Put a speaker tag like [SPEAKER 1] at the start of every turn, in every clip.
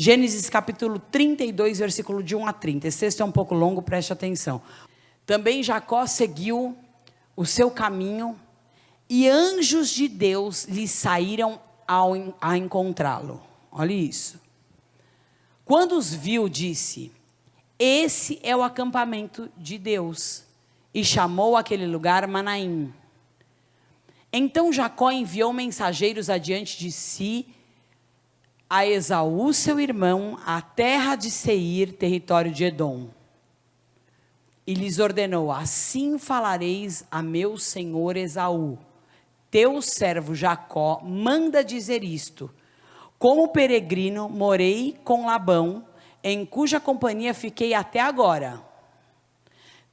[SPEAKER 1] Gênesis capítulo 32, versículo de 1 a 30. Esse texto é um pouco longo, preste atenção. Também Jacó seguiu o seu caminho, e anjos de Deus lhe saíram a encontrá-lo. Olha isso. Quando os viu, disse: esse é o acampamento de Deus. E chamou aquele lugar Manaim. Então Jacó enviou mensageiros adiante de si a Esaú, seu irmão, à terra de Seir, território de Edom. E lhes ordenou: assim falareis a meu senhor Esaú: teu servo Jacó manda dizer isto: como peregrino morei com Labão, em cuja companhia fiquei até agora.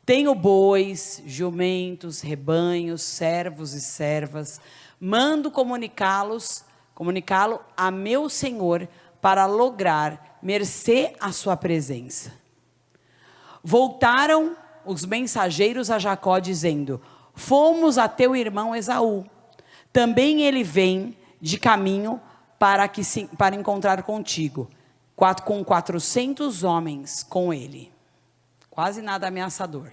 [SPEAKER 1] Tenho bois, jumentos, rebanhos, servos e servas. Mando comunicá-lo a meu senhor, para lograr mercê à sua presença. Voltaram os mensageiros a Jacó, dizendo: fomos a teu irmão Esaú. Também ele vem de caminho para encontrar contigo, com 400 homens com ele. Quase nada ameaçador.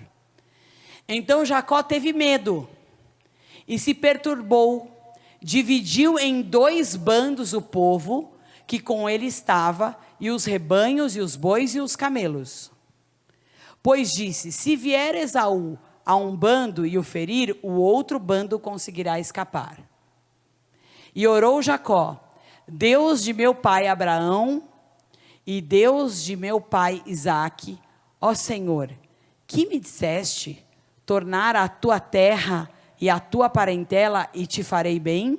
[SPEAKER 1] Então Jacó teve medo e se perturbou. Dividiu em 2 bandos o povo que com ele estava, e os rebanhos, e os bois, e os camelos. Pois disse: se vier Esaú a um bando e o ferir, o outro bando conseguirá escapar. E orou Jacó: Deus de meu pai Abraão e Deus de meu pai Isaque, ó Senhor, que me disseste: tornar a tua terra e a tua parentela, e te farei bem?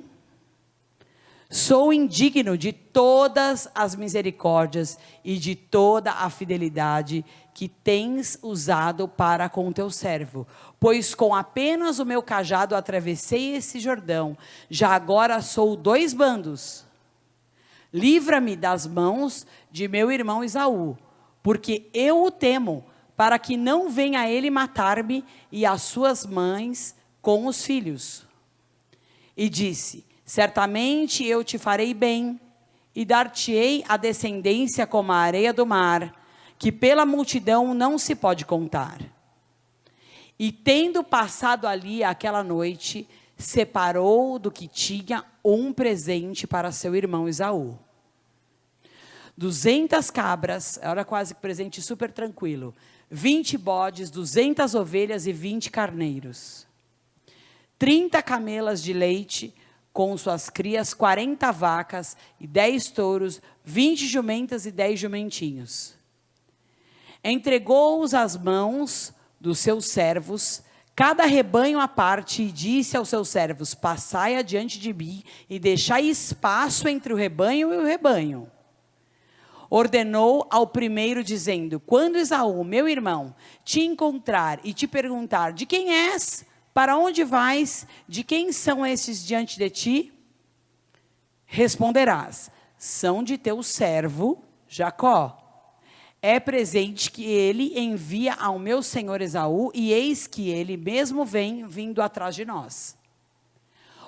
[SPEAKER 1] Sou indigno de todas as misericórdias e de toda a fidelidade que tens usado para com teu servo, pois com apenas o meu cajado atravessei esse Jordão, já agora sou 2 bandos. Livra-me das mãos de meu irmão Esaú, porque eu o temo, para que não venha ele matar-me e as suas mães com os filhos. E disse: certamente eu te farei bem, e dar-te-ei a descendência como a areia do mar, que pela multidão não se pode contar. E tendo passado ali aquela noite, separou do que tinha um presente para seu irmão Esaú. 200 cabras, era quase que presente super tranquilo, 20 bodes, 200 ovelhas e 20 carneiros. 30 camelas de leite com suas crias, 40 vacas e 10 touros, 20 jumentas e 10 jumentinhos. Entregou-os às mãos dos seus servos, cada rebanho à parte, e disse aos seus servos: passai adiante de mim e deixai espaço entre o rebanho e o rebanho. Ordenou ao primeiro, dizendo: quando Esaú, meu irmão, te encontrar e te perguntar: de quem és? Para onde vais? De quem são esses diante de ti? Responderás: são de teu servo Jacó. É presente que ele envia ao meu senhor Esaú, e eis que ele mesmo vem vindo atrás de nós.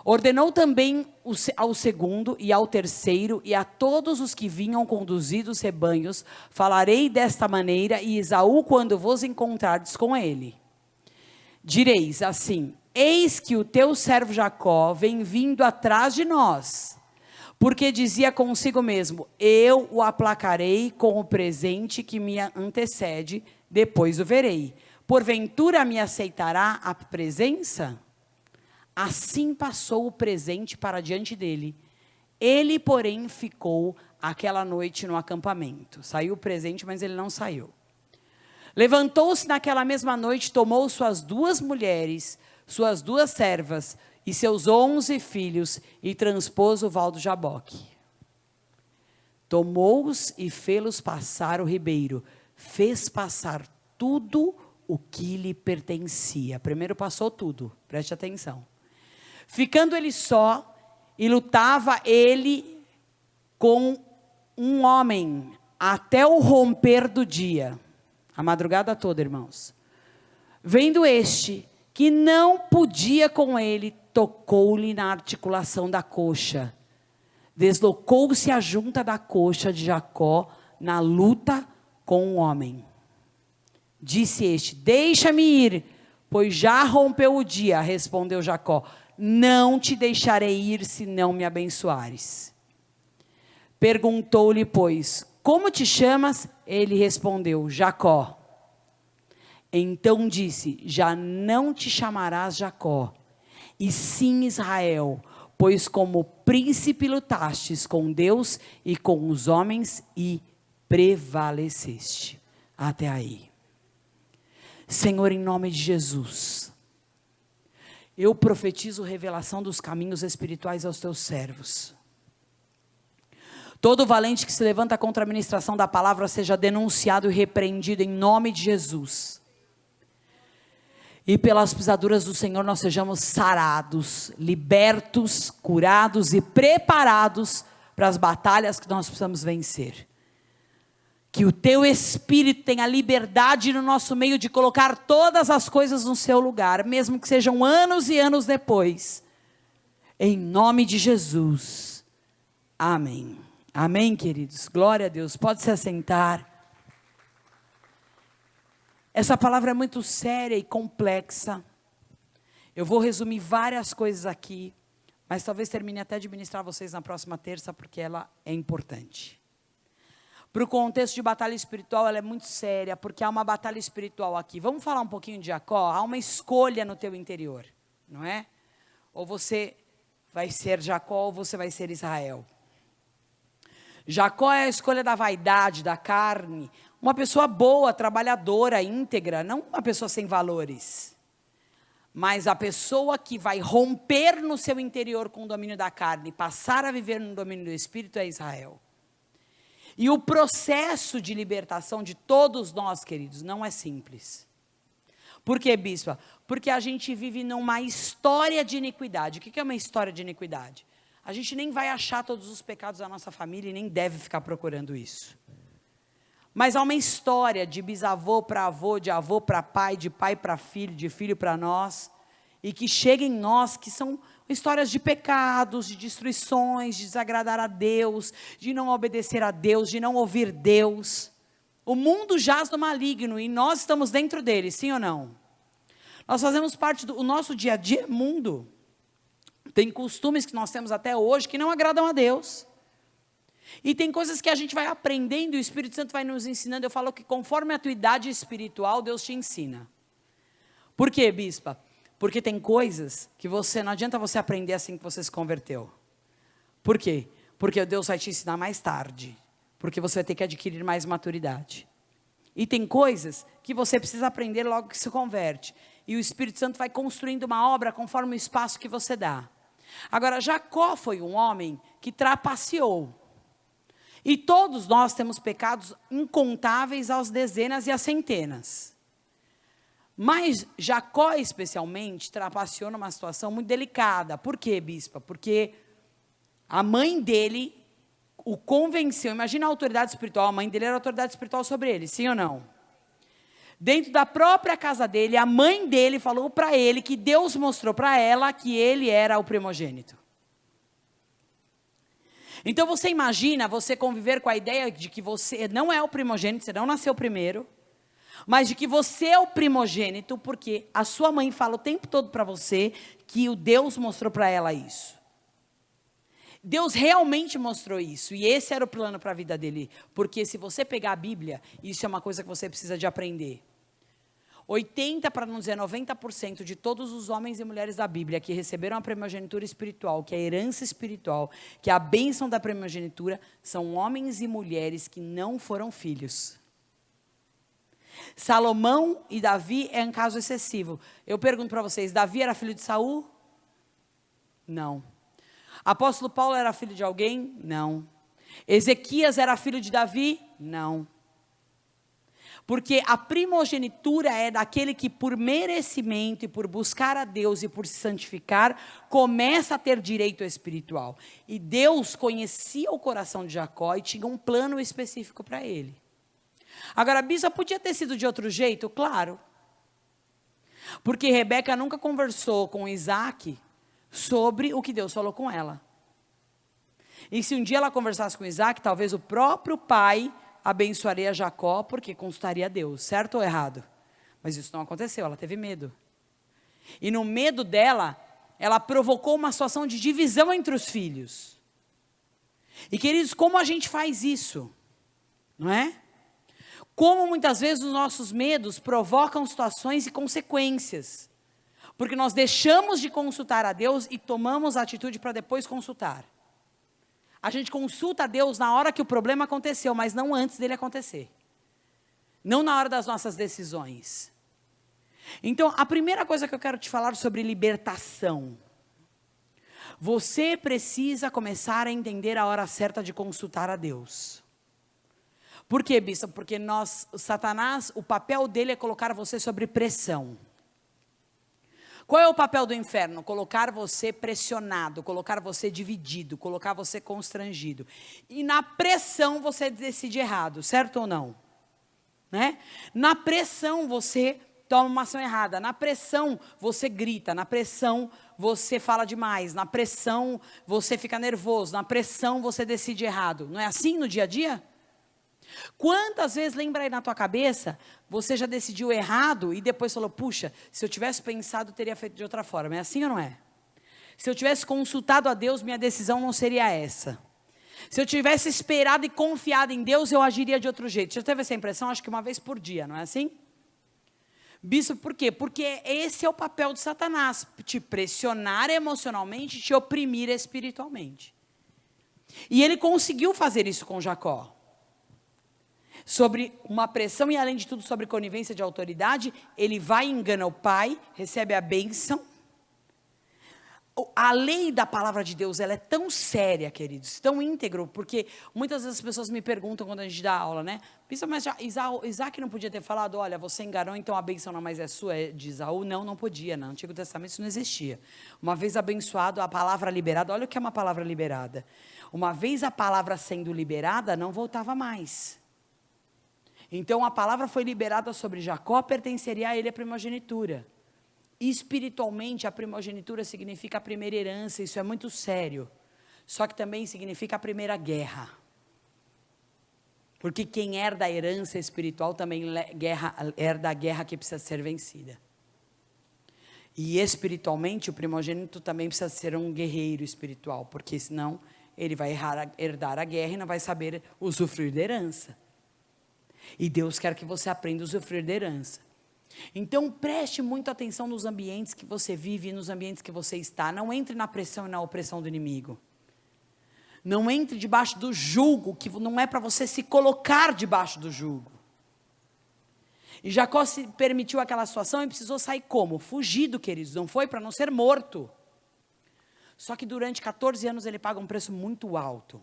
[SPEAKER 1] Ordenou também ao segundo e ao terceiro e a todos os que vinham conduzidos rebanhos: falarei desta maneira, e Esaú, quando vos encontrardes com ele, direis assim: eis que o teu servo Jacó vem vindo atrás de nós, porque dizia consigo mesmo: eu o aplacarei com o presente que me antecede, depois o verei. Porventura me aceitará a presença? Assim passou o presente para diante dele. Ele, porém, ficou aquela noite no acampamento. Saiu o presente, mas ele não saiu. Levantou-se naquela mesma noite, tomou suas 2 mulheres, suas 2 servas e seus 11 filhos, e transpôs o val do Jaboque. Tomou-os e fê-los passar o ribeiro, fez passar tudo o que lhe pertencia. Primeiro passou tudo, preste atenção. Ficando ele só, e lutava ele com um homem até o romper do dia, a madrugada toda, irmãos. Vendo este, que não podia com ele, tocou-lhe na articulação da coxa. Deslocou-se a junta da coxa de Jacó na luta com o homem. Disse este: deixa-me ir, pois já rompeu o dia. Respondeu Jacó: não te deixarei ir se não me abençoares. Perguntou-lhe, pois, como te chamas? Ele respondeu: Jacó. Então disse: já não te chamarás Jacó, e sim Israel, pois como príncipe lutastes com Deus e com os homens e prevaleceste. Até aí. Senhor, em nome de Jesus, eu profetizo revelação dos caminhos espirituais aos teus servos. Todo valente que se levanta contra a ministração da palavra seja denunciado e repreendido em nome de Jesus. E pelas pisaduras do Senhor nós sejamos sarados, libertos, curados e preparados para as batalhas que nós precisamos vencer. Que o teu Espírito tenha liberdade no nosso meio de colocar todas as coisas no seu lugar, mesmo que sejam anos e anos depois. Em nome de Jesus. Amém. Amém, queridos. Glória a Deus. Pode se assentar. Essa palavra é muito séria e complexa. Eu vou resumir várias coisas aqui, mas talvez termine até de ministrar vocês na próxima terça, porque ela é importante. Para o contexto de batalha espiritual, ela é muito séria, porque há uma batalha espiritual aqui. Vamos falar um pouquinho de Jacó? Há uma escolha no teu interior, não é? Ou você vai ser Jacó, ou você vai ser Israel. Jacó é a escolha da vaidade, da carne, uma pessoa boa, trabalhadora, íntegra, não uma pessoa sem valores. Mas a pessoa que vai romper no seu interior com o domínio da carne, passar a viver no domínio do Espírito é Israel. E o processo de libertação de todos nós, queridos, não é simples. Por quê, bispa? Porque a gente vive numa história de iniquidade. O que é uma história de iniquidade? A gente nem vai achar todos os pecados da nossa família e nem deve ficar procurando isso. Mas há uma história de bisavô para avô, de avô para pai, de pai para filho, de filho para nós, e que chega em nós, que são histórias de pecados, de destruições, de desagradar a Deus, de não obedecer a Deus, de não ouvir Deus. O mundo jaz no maligno e nós estamos dentro dele, sim ou não? Nós fazemos parte do nosso dia a dia mundo. Tem costumes que nós temos até hoje que não agradam a Deus. E tem coisas que a gente vai aprendendo e o Espírito Santo vai nos ensinando. Eu falo que conforme a tua idade espiritual, Deus te ensina. Por quê, bispa? Porque tem coisas que não adianta você aprender assim que você se converteu. Por quê? Porque Deus vai te ensinar mais tarde. Porque você vai ter que adquirir mais maturidade. E tem coisas que você precisa aprender logo que se converte. E o Espírito Santo vai construindo uma obra conforme o espaço que você dá. Agora, Jacó foi um homem que trapaceou. E todos nós temos pecados incontáveis às dezenas e às centenas. Mas Jacó, especialmente, trapaceou numa situação muito delicada. Por quê, bispa? Porque a mãe dele o convenceu. Imagina a autoridade espiritual. A mãe dele era a autoridade espiritual sobre ele, sim ou não? Dentro da própria casa dele, a mãe dele falou para ele que Deus mostrou para ela que ele era o primogênito. Então você imagina você conviver com a ideia de que você não é o primogênito, você não nasceu primeiro, mas de que você é o primogênito, porque a sua mãe fala o tempo todo para você que o Deus mostrou para ela isso. Deus realmente mostrou isso, e esse era o plano para a vida dele, porque se você pegar a Bíblia, isso é uma coisa que você precisa de aprender. 80%, para não dizer 90% de todos os homens e mulheres da Bíblia que receberam a primogenitura espiritual, que é a herança espiritual, que é a bênção da primogenitura, são homens e mulheres que não foram filhos. Salomão e Davi é um caso excessivo. Eu pergunto para vocês, Davi era filho de Saul? Não. Apóstolo Paulo era filho de alguém? Não. Ezequias era filho de Davi? Não. Porque a primogenitura é daquele que por merecimento e por buscar a Deus e por se santificar, começa a ter direito espiritual. E Deus conhecia o coração de Jacó e tinha um plano específico para ele. Agora, a bispa podia ter sido de outro jeito? Claro. Porque Rebeca nunca conversou com Isaac sobre o que Deus falou com ela. E se um dia ela conversasse com Isaac, talvez o próprio pai abençoaria Jacó porque consultaria a Deus, certo ou errado? Mas isso não aconteceu, ela teve medo. E no medo dela, ela provocou uma situação de divisão entre os filhos. E queridos, como a gente faz isso? Não é? Como muitas vezes os nossos medos provocam situações e consequências. Porque nós deixamos de consultar a Deus e tomamos a atitude para depois consultar. A gente consulta a Deus na hora que o problema aconteceu, mas não antes dele acontecer. Não na hora das nossas decisões. Então, a primeira coisa que eu quero te falar sobre libertação. Você precisa começar a entender a hora certa de consultar a Deus. Por quê, bispo? Porque Satanás, o papel dele é colocar você sobre pressão. Qual é o papel do inferno? Colocar você pressionado, colocar você dividido, colocar você constrangido. E na pressão você decide errado, certo ou não? Né? Na pressão você toma uma ação errada, na pressão você grita, na pressão você fala demais, na pressão você fica nervoso, na pressão você decide errado. Não é assim no dia a dia? Quantas vezes, lembra aí na tua cabeça, você já decidiu errado e depois falou, puxa, se eu tivesse pensado, teria feito de outra forma. É assim ou não é? Se eu tivesse consultado a Deus, minha decisão não seria essa. Se eu tivesse esperado e confiado em Deus, eu agiria de outro jeito. Você já teve essa impressão? Acho que uma vez por dia, não é assim? Bispo, por quê? Porque esse é o papel de Satanás, te pressionar emocionalmente, te oprimir espiritualmente. E ele conseguiu fazer isso com Jacó. Sobre uma pressão e, além de tudo, sobre conivência de autoridade, ele vai e engana o pai, recebe a bênção. A lei da palavra de Deus, ela é tão séria, queridos, tão íntegro, porque muitas vezes as pessoas me perguntam quando a gente dá aula, né? Pensa, mas já Isaac não podia ter falado, olha, você enganou, então a bênção não mais é sua, é de Esaú? Não, não podia, no Antigo Testamento isso não existia. Uma vez abençoado, a palavra liberada, olha o que é uma palavra liberada. Uma vez a palavra sendo liberada, não voltava mais. Então a palavra foi liberada sobre Jacó, pertenceria a ele a primogenitura. Espiritualmente, a primogenitura significa a primeira herança, isso é muito sério. Só que também significa a primeira guerra. Porque quem herda a herança espiritual também herda a guerra que precisa ser vencida. E espiritualmente, o primogênito também precisa ser um guerreiro espiritual, porque senão ele vai herdar a guerra e não vai saber usufruir da herança. E Deus quer que você aprenda a usufruir da herança. Então preste muita atenção nos ambientes que você vive e nos ambientes que você está. Não entre na pressão e na opressão do inimigo. Não entre debaixo do jugo, que não é para você se colocar debaixo do jugo. E Jacó se permitiu aquela situação e precisou sair como? Fugido, queridos, não foi para não ser morto. Só que durante 14 anos ele paga um preço muito alto.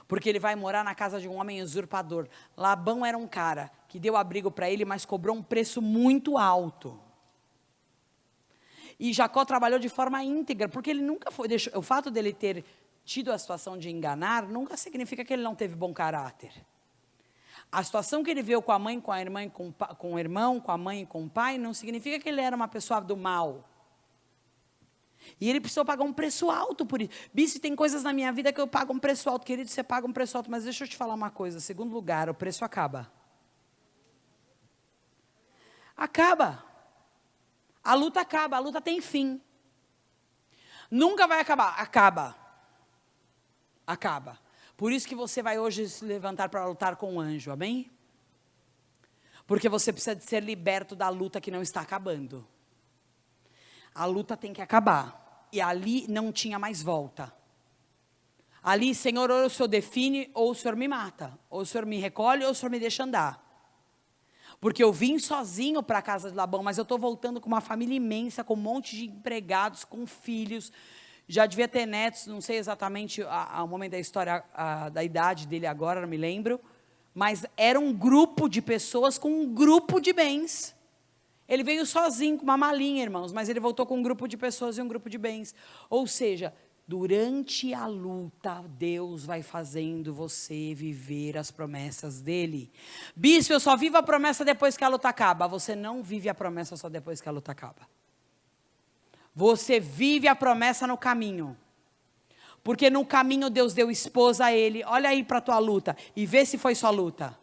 [SPEAKER 1] Porque ele vai morar na casa de um homem usurpador. Labão era um cara que deu abrigo para ele, mas cobrou um preço muito alto. E Jacó trabalhou de forma íntegra, porque ele nunca foi... O fato dele ter tido a situação de enganar, nunca significa que ele não teve bom caráter. A situação que ele veio com a mãe, com a irmã, com o irmão, com a mãe e com o pai, não significa que ele era uma pessoa do mal. E ele precisou pagar um preço alto por isso. Bispo, tem coisas na minha vida que eu pago um preço alto. Querido, você paga um preço alto, mas deixa eu te falar uma coisa. Segundo lugar, o preço acaba. Acaba. A luta acaba, a luta tem fim. Nunca vai acabar, acaba. Acaba. Por isso que você vai hoje se levantar para lutar com o anjo, amém? Porque você precisa de ser liberto da luta que não está acabando. A luta tem que acabar. E ali não tinha mais volta. Ali, Senhor, ou o Senhor define, ou o Senhor me mata. Ou o Senhor me recolhe, ou o Senhor me deixa andar. Porque eu vim sozinho para a casa de Labão, mas eu estou voltando com uma família imensa, com um monte de empregados, com filhos. Já devia ter netos, não sei exatamente o momento da história, da idade dele agora, não me lembro. Mas era um grupo de pessoas com um grupo de bens. Ele veio sozinho com uma malinha, irmãos, mas ele voltou com um grupo de pessoas e um grupo de bens. Ou seja, durante a luta, Deus vai fazendo você viver as promessas dele. Bispo, eu só vivo a promessa depois que a luta acaba. Você não vive a promessa só depois que a luta acaba. Você vive a promessa no caminho. Porque no caminho Deus deu esposa a ele. Olha aí para a tua luta e vê se foi só luta.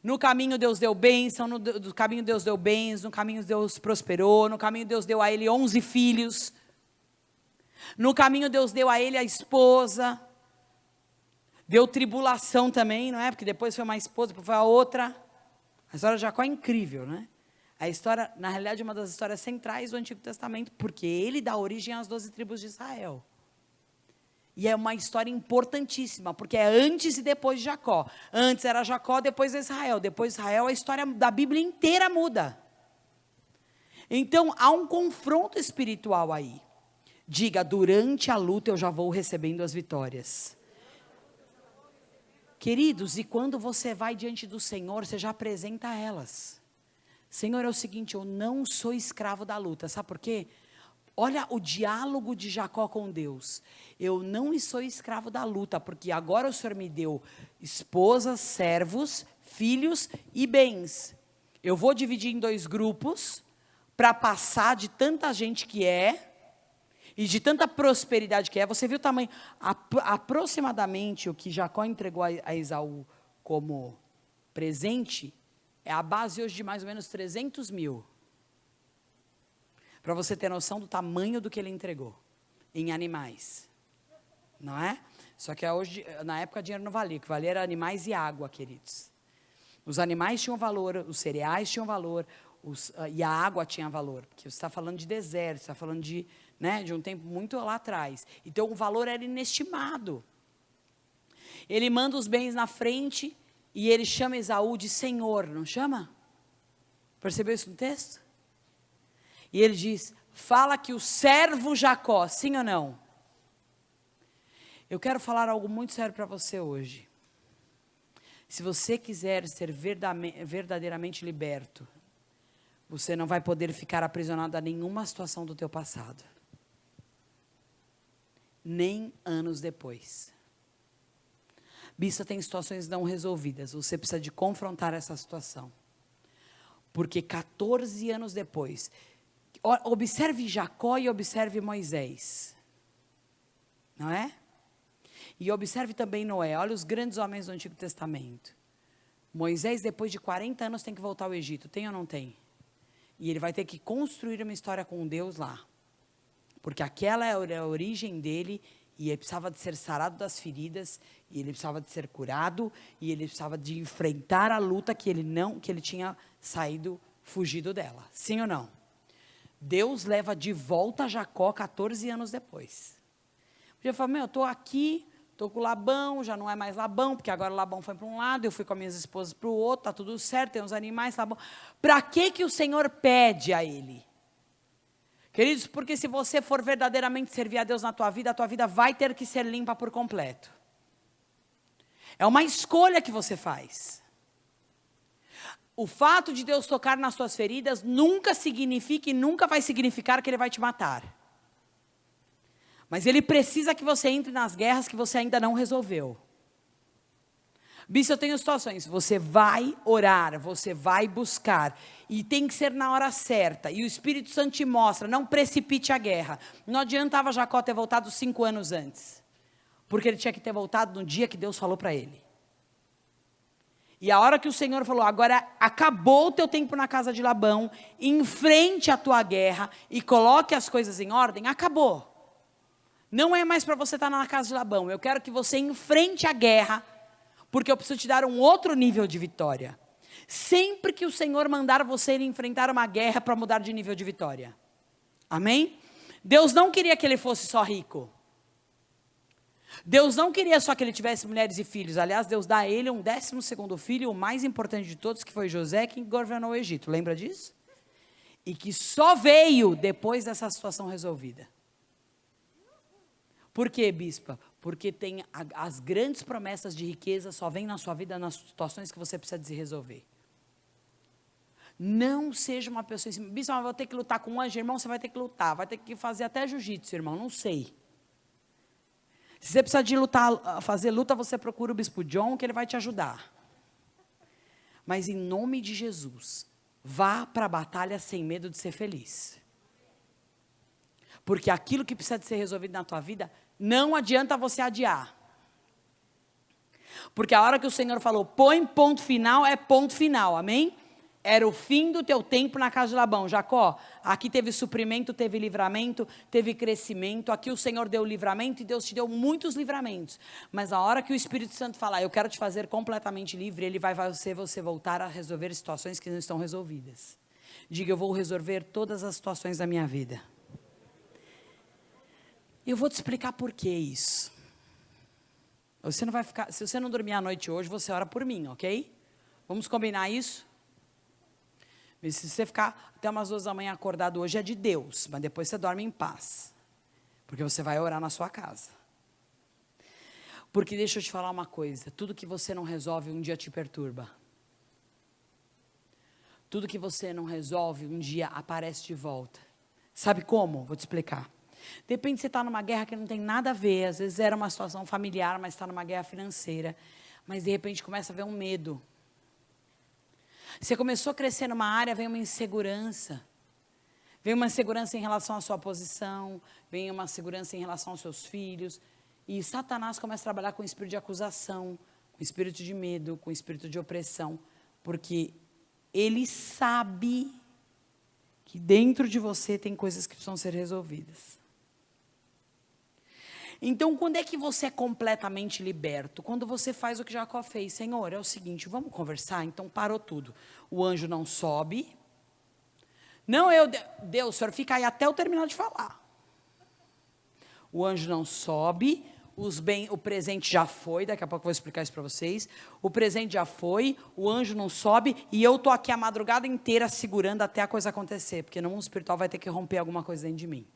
[SPEAKER 1] No caminho Deus deu bênção, no caminho Deus deu bens, no caminho Deus prosperou, no caminho Deus deu a ele 11 filhos. No caminho Deus deu a ele a esposa. Deu tribulação também, não é? Porque depois foi uma esposa, depois foi a outra. A história de Jacó é incrível, né? A história, na realidade, é uma das histórias centrais do Antigo Testamento, porque ele dá origem às 12 tribos de Israel. E é uma história importantíssima, porque é antes e depois de Jacó. Antes era Jacó, depois Israel. Depois de Israel, a história da Bíblia inteira muda. Então, há um confronto espiritual aí. Diga, durante a luta eu já vou recebendo as vitórias. Queridos, e quando você vai diante do Senhor, você já apresenta elas. Senhor, é o seguinte, eu não sou escravo da luta. Sabe por quê? Olha o diálogo de Jacó com Deus. Eu não sou escravo da luta, porque agora o Senhor me deu esposas, servos, filhos e bens. Eu vou dividir em 2 grupos, para passar de tanta gente que é, e de tanta prosperidade que é. Você viu o tamanho, aproximadamente o que Jacó entregou a Esaú como presente, é a base hoje de mais ou menos 300 mil. Para você ter noção do tamanho do que ele entregou em animais, não é? Só que hoje, na época, dinheiro não valia, o que valia era animais e água, queridos. Os animais tinham valor, os cereais tinham valor, e a água tinha valor, porque você está falando de deserto, você está falando de, né, de um tempo muito lá atrás. Então o valor era inestimado. Ele manda os bens na frente e ele chama Esaú de Senhor, não chama? Percebeu isso no texto? E ele diz, fala que o servo Jacó, sim ou não? Eu quero falar algo muito sério para você hoje. Se você quiser ser verdadeiramente liberto, você não vai poder ficar aprisionado a nenhuma situação do teu passado. Nem anos depois. Bispa, tem situações não resolvidas, você precisa de confrontar essa situação. Porque 14 anos depois... Observe Jacó e observe Moisés, não é? E observe também Noé, olha os grandes homens do Antigo Testamento. Moisés, depois de 40 anos, tem que voltar ao Egito, tem ou não tem? E ele vai ter que construir uma história com Deus lá. Porque aquela era a origem dele, e ele precisava de ser sarado das feridas, e ele precisava de ser curado, e ele precisava de enfrentar a luta que ele tinha fugido dela. Sim ou não? Deus leva de volta Jacó 14 anos depois. Podia falar, eu estou aqui, estou com Labão, já não é mais Labão, porque agora Labão foi para um lado, eu fui com as minhas esposas para o outro, está tudo certo, tem uns animais, tá bom. Para que o Senhor pede a ele? Queridos, porque se você for verdadeiramente servir a Deus na tua vida, a tua vida vai ter que ser limpa por completo. É uma escolha que você faz. O fato de Deus tocar nas suas feridas nunca significa e nunca vai significar que Ele vai te matar. Mas Ele precisa que você entre nas guerras que você ainda não resolveu. Bispo, eu tenho situações, você vai orar, você vai buscar, e tem que ser na hora certa, e o Espírito Santo te mostra, não precipite a guerra. Não adiantava Jacó ter voltado 5 anos antes, porque ele tinha que ter voltado no dia que Deus falou para ele. E a hora que o Senhor falou, agora acabou o teu tempo na casa de Labão, enfrente a tua guerra e coloque as coisas em ordem, acabou. Não é mais para você estar na casa de Labão, eu quero que você enfrente a guerra, porque eu preciso te dar um outro nível de vitória. Sempre que o Senhor mandar você ir enfrentar uma guerra para mudar de nível de vitória. Amém? Deus não queria que ele fosse só rico. Deus não queria só que ele tivesse mulheres e filhos. Aliás, Deus dá a ele um 12º filho, o mais importante de todos, que foi José, que governou o Egito. Lembra disso? E que só veio depois dessa situação resolvida. Por quê, bispa? Porque tem as grandes promessas de riqueza só vêm na sua vida nas situações que você precisa de se resolver. Não seja uma pessoa assim, bispa, eu vou ter que lutar com um anjo, irmão, você vai ter que lutar, vai ter que fazer até jiu-jitsu, irmão, não sei. Se você precisar de lutar, fazer luta, você procura o bispo John, que ele vai te ajudar. Mas em nome de Jesus, vá para a batalha sem medo de ser feliz. Porque aquilo que precisa de ser resolvido na tua vida, Não adianta você adiar. Porque a hora que o Senhor falou, põe ponto final, é ponto final, amém? Era o fim do teu tempo na casa de Labão. Jacó, aqui teve suprimento, teve livramento, teve crescimento. Aqui o Senhor deu livramento e Deus te deu muitos livramentos. Mas a hora que o Espírito Santo falar, eu quero te fazer completamente livre, Ele vai fazer você voltar a resolver situações que não estão resolvidas. Diga, eu vou resolver todas as situações da minha vida. Eu vou te explicar por que isso. Você não vai ficar, se você não dormir à noite hoje, você ora por mim, ok? Vamos combinar isso? Se você ficar até umas 2 da manhã acordado hoje, é de Deus, mas depois você dorme em paz, porque você vai orar na sua casa. Porque deixa eu te falar uma coisa, tudo que você não resolve um dia te perturba. Tudo que você não resolve um dia aparece de volta. Sabe como? Vou te explicar. De repente você está numa guerra que não tem nada a ver, às vezes era uma situação familiar, mas está numa guerra financeira, mas de repente começa a ver um medo. Você começou a crescer numa área, vem uma insegurança. Vem uma insegurança em relação à sua posição, vem uma insegurança em relação aos seus filhos. E Satanás começa a trabalhar com o espírito de acusação, com o espírito de medo, com o espírito de opressão. Porque ele sabe que dentro de você tem coisas que precisam ser resolvidas. Então, quando é que você é completamente liberto? Quando você faz o que Jacó fez. Senhor, é o seguinte, vamos conversar? Então, parou tudo. O anjo não sobe. Não, Deus, o senhor fica aí até eu terminar de falar. O anjo não sobe. O presente já foi. Daqui a pouco eu vou explicar isso para vocês. O presente já foi. O anjo não sobe. E eu estou aqui a madrugada inteira segurando até a coisa acontecer. Porque no mundo espiritual vai ter que romper alguma coisa dentro de mim.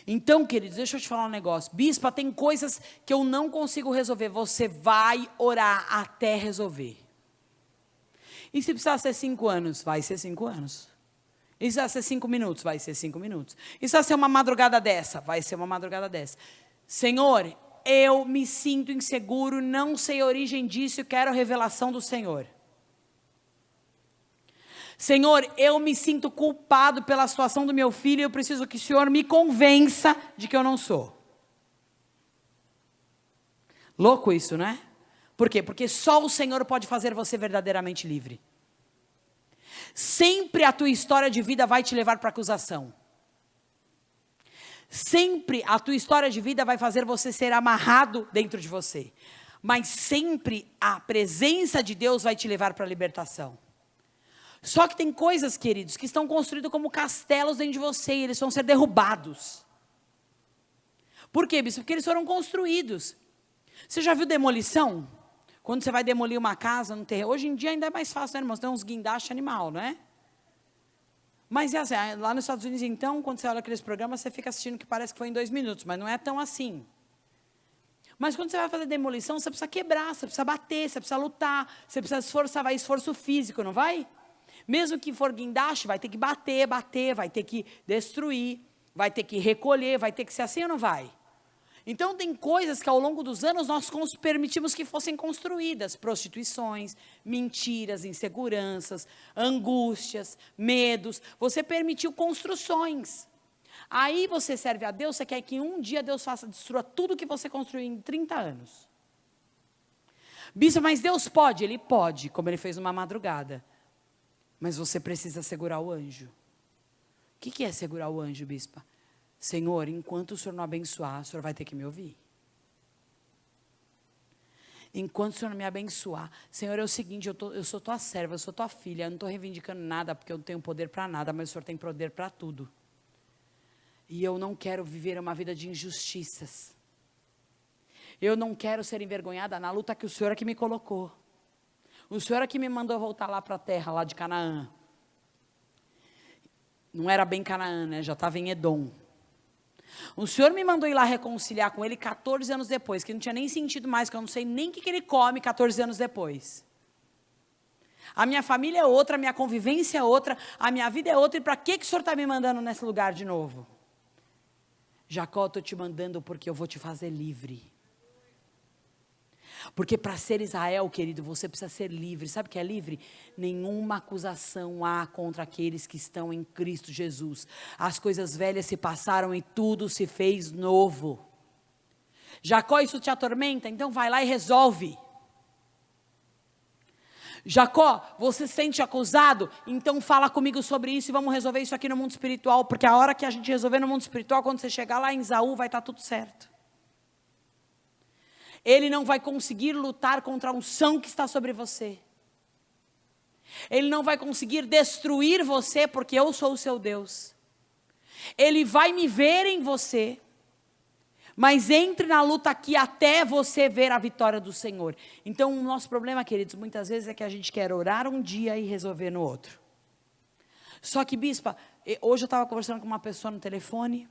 [SPEAKER 1] Então, queridos, deixa eu te falar um negócio. Bispa, tem coisas que eu não consigo resolver. Você vai orar até resolver. E se precisar ser 5 anos? Vai ser 5 anos. E se precisar ser 5 minutos? Vai ser 5 minutos. E se precisar ser uma madrugada dessa? Vai ser uma madrugada dessa. Senhor, eu me sinto inseguro, não sei a origem disso e quero a revelação do Senhor. Senhor, eu me sinto culpado pela situação do meu filho e eu preciso que o Senhor me convença de que eu não sou. Louco isso, né? Por quê? Porque só o Senhor pode fazer você verdadeiramente livre. Sempre a tua história de vida vai te levar para a acusação. Sempre a tua história de vida vai fazer você ser amarrado dentro de você. Mas sempre a presença de Deus vai te levar para a libertação. Só que tem coisas, queridos, que estão construídas como castelos dentro de você, e eles vão ser derrubados. Por quê, bispo? Porque eles foram construídos. Você já viu demolição? Quando você vai demolir uma casa no terreno, hoje em dia ainda é mais fácil, né, irmãos? Tem uns guindastes animal, não é? Mas é assim, lá nos Estados Unidos, então, quando você olha aqueles programas, você fica assistindo que parece que foi em 2 minutos, mas não é tão assim. Mas quando você vai fazer demolição, você precisa quebrar, você precisa bater, você precisa lutar, você precisa esforçar, vai esforço físico, não vai? Mesmo que for guindaste, vai ter que bater, vai ter que destruir, vai ter que recolher, vai ter que ser assim ou não vai? Então tem coisas que ao longo dos anos nós permitimos que fossem construídas. Prostituições, mentiras, inseguranças, angústias, medos. Você permitiu construções. Aí você serve a Deus, você quer que um dia Deus destrua tudo que você construiu em 30 anos. Bispo, mas Deus pode? Ele pode, como Ele fez numa madrugada. Mas você precisa segurar o anjo. O que é segurar o anjo, bispa? Senhor, enquanto o Senhor não abençoar, o Senhor vai ter que me ouvir. Enquanto o Senhor não me abençoar, Senhor, é o seguinte, eu sou tua serva, eu sou tua filha, eu não estou reivindicando nada, porque eu não tenho poder para nada, mas o Senhor tem poder para tudo. E eu não quero viver uma vida de injustiças. Eu não quero ser envergonhada na luta que o Senhor é que me colocou. O Senhor é que me mandou voltar lá para a terra, lá de Canaã. Não era bem Canaã, né? Já estava em Edom. O Senhor me mandou ir lá reconciliar com Ele 14 anos depois, que não tinha nem sentido mais, que eu não sei nem o que Ele come 14 anos depois. A minha família é outra, a minha convivência é outra, a minha vida é outra, e para que o Senhor está me mandando nesse lugar de novo? Jacó, estou te mandando porque eu vou te fazer livre. Porque para ser Israel, querido, você precisa ser livre. Sabe o que é livre? Nenhuma acusação há contra aqueles que estão em Cristo Jesus. As coisas velhas se passaram e tudo se fez novo. Jacó, isso te atormenta? Então vai lá e resolve. Jacó, você se sente acusado? Então fala comigo sobre isso e vamos resolver isso aqui no mundo espiritual. Porque a hora que a gente resolver no mundo espiritual, quando você chegar lá em Esaú, vai estar tudo certo. Ele não vai conseguir lutar contra a unção que está sobre você. Ele não vai conseguir destruir você, porque eu sou o seu Deus. Ele vai me ver em você. Mas entre na luta aqui até você ver a vitória do Senhor. Então o nosso problema, queridos, muitas vezes é que a gente quer orar um dia e resolver no outro. Só que, bispa, hoje eu estava conversando com uma pessoa no telefone.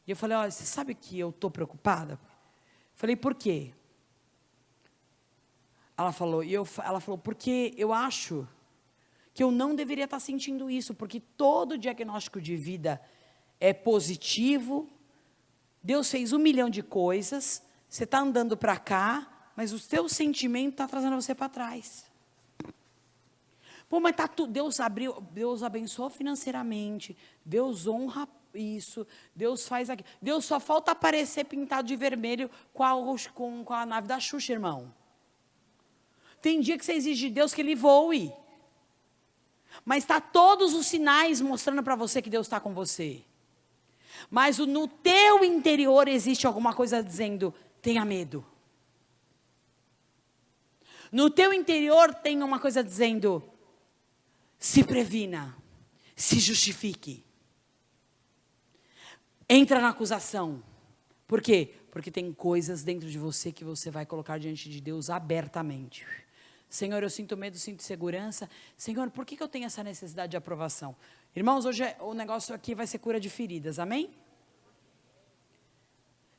[SPEAKER 1] E eu falei, olha, você sabe que eu estou preocupada? Falei, por quê? Ela falou, porque eu acho que eu não deveria estar sentindo isso, porque todo diagnóstico de vida é positivo, Deus fez 1 milhão de coisas, você está andando para cá, mas o seu sentimento está trazendo você para trás. Pô, mas tá tudo, Deus abençoou financeiramente, Deus honra isso, Deus faz aquilo. Deus só falta aparecer pintado de vermelho com a nave da Xuxa, irmão. Tem dia que você exige de Deus que Ele voe. Mas está todos os sinais mostrando para você que Deus está com você. Mas no teu interior existe alguma coisa dizendo, tenha medo. No teu interior tem uma coisa dizendo, se previna, se justifique. Entra na acusação. Por quê? Porque tem coisas dentro de você que você vai colocar diante de Deus abertamente. Senhor, eu sinto medo, sinto insegurança. Senhor, por que eu tenho essa necessidade de aprovação? Irmãos, hoje o negócio aqui vai ser cura de feridas, amém?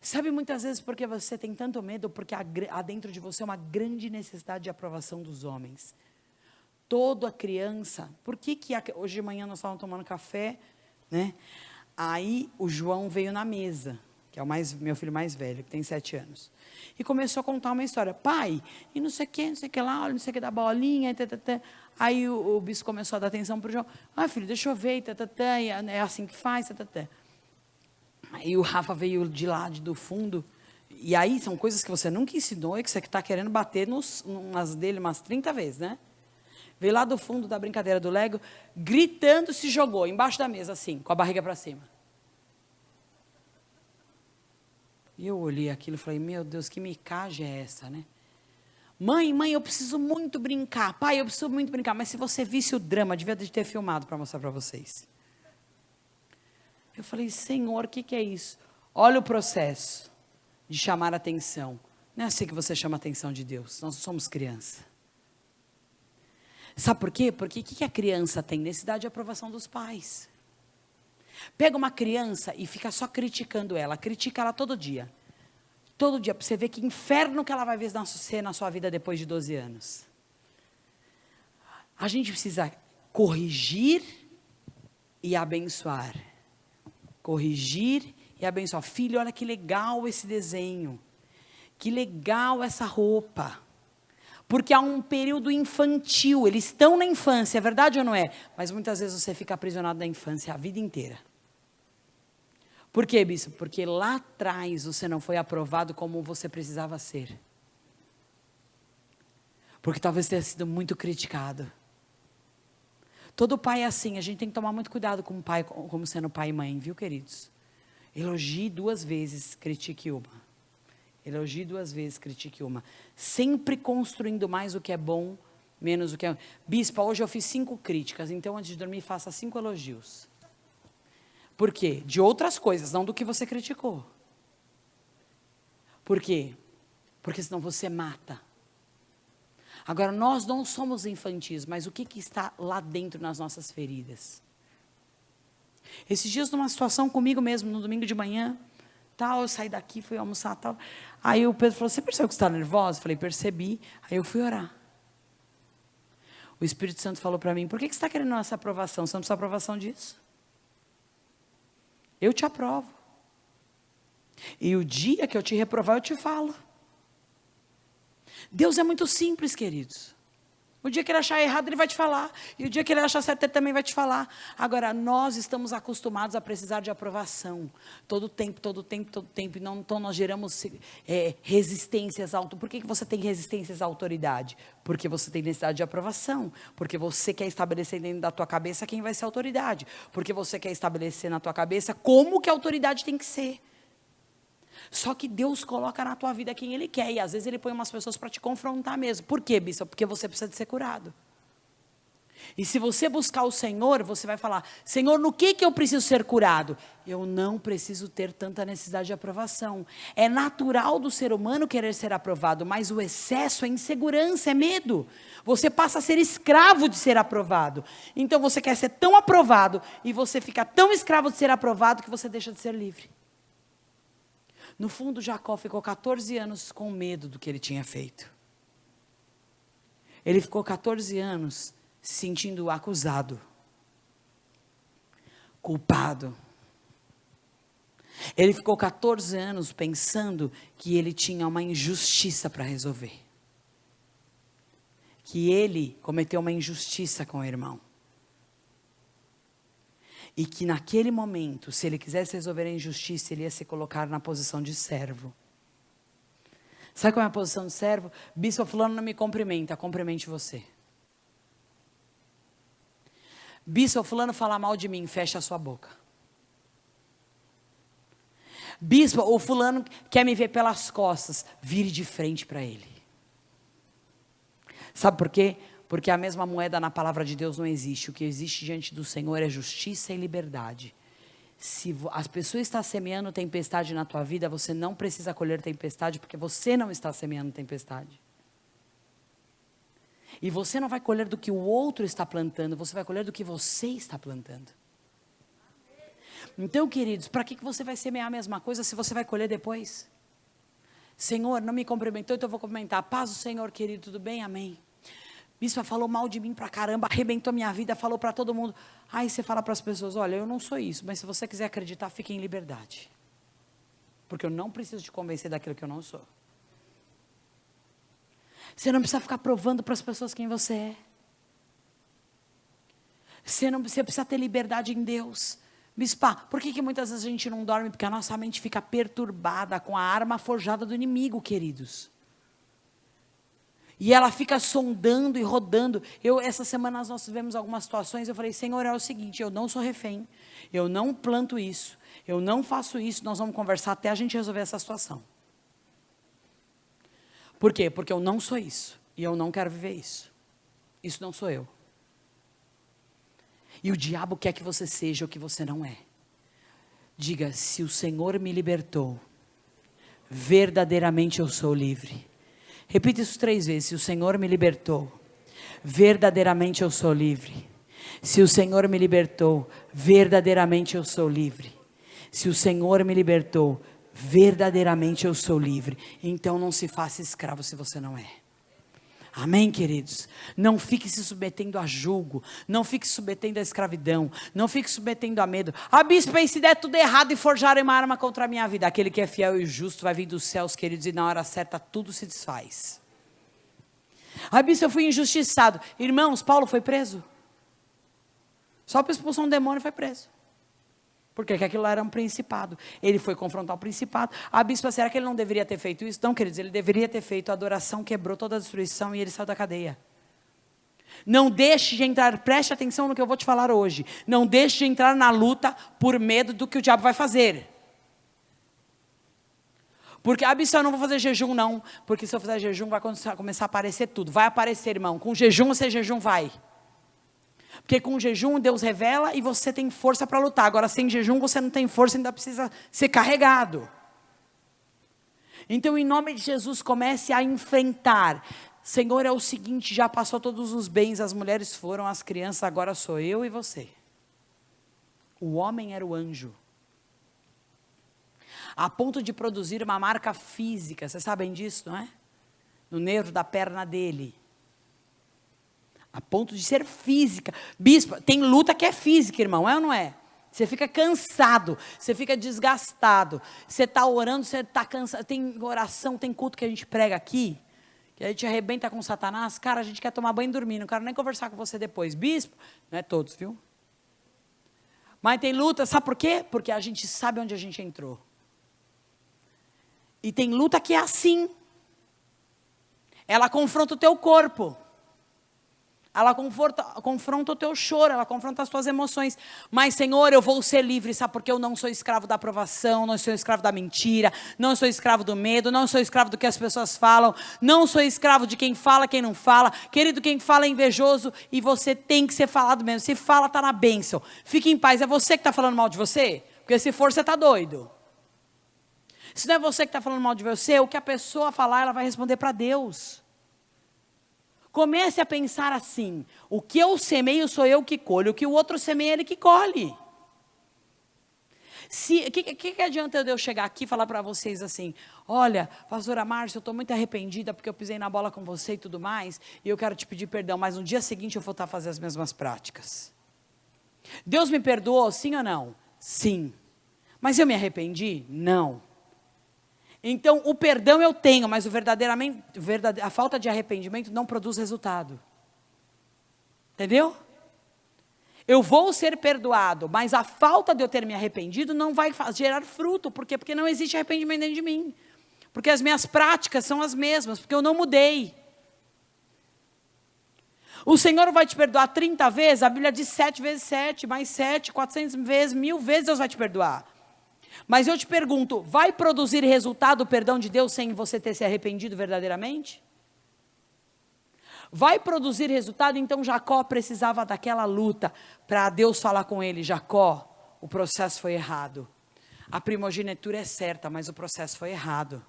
[SPEAKER 1] Sabe muitas vezes por que você tem tanto medo? Porque há dentro de você uma grande necessidade de aprovação dos homens. Toda criança, hoje de manhã nós estávamos tomando café, né? Aí o João veio na mesa, que é meu filho mais velho, que tem 7 anos. E começou a contar uma história. Pai, e não sei o que lá, não sei o que da bolinha, tata. Aí o bispo começou a dar atenção para o João. Filho, deixa eu ver, tata, é assim que faz, tata. Aí o Rafa veio de lá, do fundo. E aí são coisas que você nunca ensinou e que você está querendo bater nas dele umas 30 vezes, né? Veio lá do fundo da brincadeira do Lego, gritando, se jogou embaixo da mesa, assim, com a barriga para cima. E eu olhei aquilo e falei, meu Deus, que micagem é essa, né? Mãe, eu preciso muito brincar. Pai, eu preciso muito brincar. Mas se você visse o drama, devia ter filmado para mostrar para vocês. Eu falei, Senhor, o que é isso? Olha o processo de chamar a atenção. Não é assim que você chama a atenção de Deus. Nós somos criança. Sabe por quê? Porque o que a criança tem? Necessidade de aprovação dos pais. Pega uma criança e fica só criticando ela. Critica ela todo dia. Todo dia, para você ver que inferno que ela vai ver nascer na sua vida depois de 12 anos. A gente precisa corrigir e abençoar. Corrigir e abençoar. Filho, olha que legal esse desenho. Que legal essa roupa. Porque há um período infantil, eles estão na infância, é verdade ou não é? Mas muitas vezes você fica aprisionado na infância a vida inteira. Por quê, bispo? Porque lá atrás você não foi aprovado como você precisava ser. Porque talvez tenha sido muito criticado. Todo pai é assim, a gente tem que tomar muito cuidado com o pai, como sendo pai e mãe, viu, queridos? Elogie 2 vezes, critique uma. Elogie 2 vezes, critique uma. Sempre construindo mais o que é bom, menos o que é... Bispa, hoje eu fiz 5 críticas, então antes de dormir faça 5 elogios. Por quê? De outras coisas, não do que você criticou. Por quê? Porque senão você mata. Agora, nós não somos infantis, mas o que está lá dentro nas nossas feridas? Esses dias, numa situação comigo mesmo, no domingo de manhã, tal, eu saí daqui, fui almoçar, tal. Aí o Pedro falou, você percebeu que você está nervosa? Eu falei, percebi. Aí eu fui orar. O Espírito Santo falou para mim, por que você está querendo essa aprovação? Você não precisa de aprovação disso. Eu te aprovo. E o dia que eu te reprovar, eu te falo. Deus é muito simples, queridos. O dia que ele achar errado, ele vai te falar. E o dia que ele achar certo, ele também vai te falar. Agora, nós estamos acostumados a precisar de aprovação. Todo tempo. Então, nós geramos resistências à autoridade. Por que você tem resistências à autoridade? Porque você tem necessidade de aprovação. Porque você quer estabelecer dentro da tua cabeça quem vai ser a autoridade. Porque você quer estabelecer na tua cabeça como que a autoridade tem que ser. Só que Deus coloca na tua vida quem Ele quer. E às vezes Ele põe umas pessoas para te confrontar mesmo. Por quê, bispo? Porque você precisa de ser curado. E se você buscar o Senhor, você vai falar: Senhor, no que eu preciso ser curado? Eu não preciso ter tanta necessidade de aprovação. É natural do ser humano querer ser aprovado, mas o excesso é insegurança, é medo. Você passa a ser escravo de ser aprovado. Então você quer ser tão aprovado, e você fica tão escravo de ser aprovado, que você deixa de ser livre. No fundo, Jacó ficou 14 anos com medo do que ele tinha feito. Ele ficou 14 anos se sentindo acusado, culpado. Ele ficou 14 anos pensando que ele tinha uma injustiça para resolver. Que ele cometeu uma injustiça com o irmão. E que naquele momento, se ele quisesse resolver a injustiça, ele ia se colocar na posição de servo. Sabe qual é a posição de servo? Bispo fulano não me cumprimenta, cumprimente você. Bispo fulano fala mal de mim, fecha a sua boca. Bispo, o fulano quer me ver pelas costas, vire de frente para ele. Sabe por quê? Porque a mesma moeda na palavra de Deus não existe. O que existe diante do Senhor é justiça e liberdade. Se as pessoas estão semeando tempestade na tua vida, você não precisa colher tempestade, porque você não está semeando tempestade. E você não vai colher do que o outro está plantando, você vai colher do que você está plantando. Então, queridos, para que você vai semear a mesma coisa se você vai colher depois? Senhor, não me cumprimentou, então eu vou cumprimentar. Paz do Senhor, querido, tudo bem? Amém. Bispo falou mal de mim pra caramba, arrebentou minha vida, falou para todo mundo. Aí você fala para as pessoas: olha, eu não sou isso, mas se você quiser acreditar, fique em liberdade. Porque eu não preciso te convencer daquilo que eu não sou. Você não precisa ficar provando para as pessoas quem você é. Você precisa ter liberdade em Deus. Bispa, por que muitas vezes a gente não dorme? Porque a nossa mente fica perturbada com a arma forjada do inimigo, queridos. E ela fica sondando e rodando. Essa semana nós tivemos algumas situações, eu falei: Senhor, é o seguinte, eu não sou refém, eu não planto isso, eu não faço isso, nós vamos conversar até a gente resolver essa situação. Por quê? Porque eu não sou isso, e eu não quero viver isso. Isso não sou eu. E o diabo quer que você seja o que você não é. Diga: se o Senhor me libertou, verdadeiramente eu sou livre. Repita isso 3 vezes. Se o Senhor me libertou, verdadeiramente eu sou livre. Se o Senhor me libertou, verdadeiramente eu sou livre. Se o Senhor me libertou, verdadeiramente eu sou livre. Então não se faça escravo se você não é. Amém, queridos? Não fique se submetendo a julgo, não fique se submetendo à escravidão, não fique se submetendo a medo. Bispo, e se der tudo errado e forjarem uma arma contra a minha vida? Aquele que é fiel e justo vai vir dos céus, queridos, e na hora certa tudo se desfaz. Bispo, eu fui injustiçado. Irmãos, Paulo foi preso. Só para expulsar um demônio foi preso. Porque aquilo lá era um principado. Ele foi confrontar o principado. Bispo, será que ele não deveria ter feito isso? Não, queridos, ele deveria ter feito. A adoração quebrou toda a destruição e ele saiu da cadeia. Não deixe de entrar, preste atenção no que eu vou te falar hoje. Não deixe de entrar na luta por medo do que o diabo vai fazer. Porque, bispo, eu não vou fazer jejum não. Porque se eu fizer jejum vai começar a aparecer tudo. Vai aparecer, irmão. Com jejum ou sem jejum vai. Porque com jejum Deus revela e você tem força para lutar. Agora sem jejum você não tem força, ainda precisa ser carregado. Então em nome de Jesus comece a enfrentar. Senhor, é o seguinte, já passou todos os bens, as mulheres foram, as crianças, agora sou eu e você. O homem era o anjo. A ponto de produzir uma marca física, vocês sabem disso, não é? No nervo da perna dele. A ponto de ser física. Bispo, tem luta que é física, irmão, é ou não é? Você fica cansado, você fica desgastado. Você está orando, você está cansado. Tem oração, tem culto que a gente prega aqui, Que a gente arrebenta com Satanás, cara, a gente quer tomar banho e dormir, não quero nem conversar com você depois. Bispo, não é todos, viu? Mas tem luta, sabe por quê? Porque a gente sabe onde a gente entrou. E tem luta que é assim. Ela confronta o teu corpo. Ela confronta o teu choro, ela confronta as tuas emoções. Mas, Senhor, eu vou ser livre, sabe? Porque eu não sou escravo da aprovação, não sou escravo da mentira, não sou escravo do medo, não sou escravo do que as pessoas falam, não sou escravo de quem fala, quem não fala. Querido, quem fala é invejoso e você tem que ser falado mesmo. Se fala, está na bênção. Fique em paz. É você que está falando mal de você? Porque se for, você está doido. Se não é você que está falando mal de você, o que a pessoa falar, ela vai responder para Deus. Comece a pensar assim, o que eu semeio sou eu que colho, o que o outro semeia é ele que colhe. O que adianta eu chegar aqui e falar para vocês assim, olha, pastora Márcia, eu estou muito arrependida porque eu pisei na bola com você e tudo mais, e eu quero te pedir perdão, mas no dia seguinte eu vou estar fazendo as mesmas práticas. Deus me perdoou, sim ou não? Sim. Mas eu me arrependi? Não. Então, o perdão eu tenho, mas a falta de arrependimento não produz resultado. Entendeu? Eu vou ser perdoado, mas a falta de eu ter me arrependido não vai gerar fruto. Por quê? Porque não existe arrependimento dentro de mim. Porque as minhas práticas são as mesmas, porque eu não mudei. O Senhor vai te perdoar 30 vezes, a Bíblia diz 7 vezes 7, mais 7, 400 vezes, 1000 vezes Deus vai te perdoar. Mas eu te pergunto, vai produzir resultado o perdão de Deus sem você ter se arrependido verdadeiramente? Vai produzir resultado? Então Jacó precisava daquela luta para Deus falar com ele, Jacó, o processo foi errado. A primogenitura é certa, mas o processo foi errado.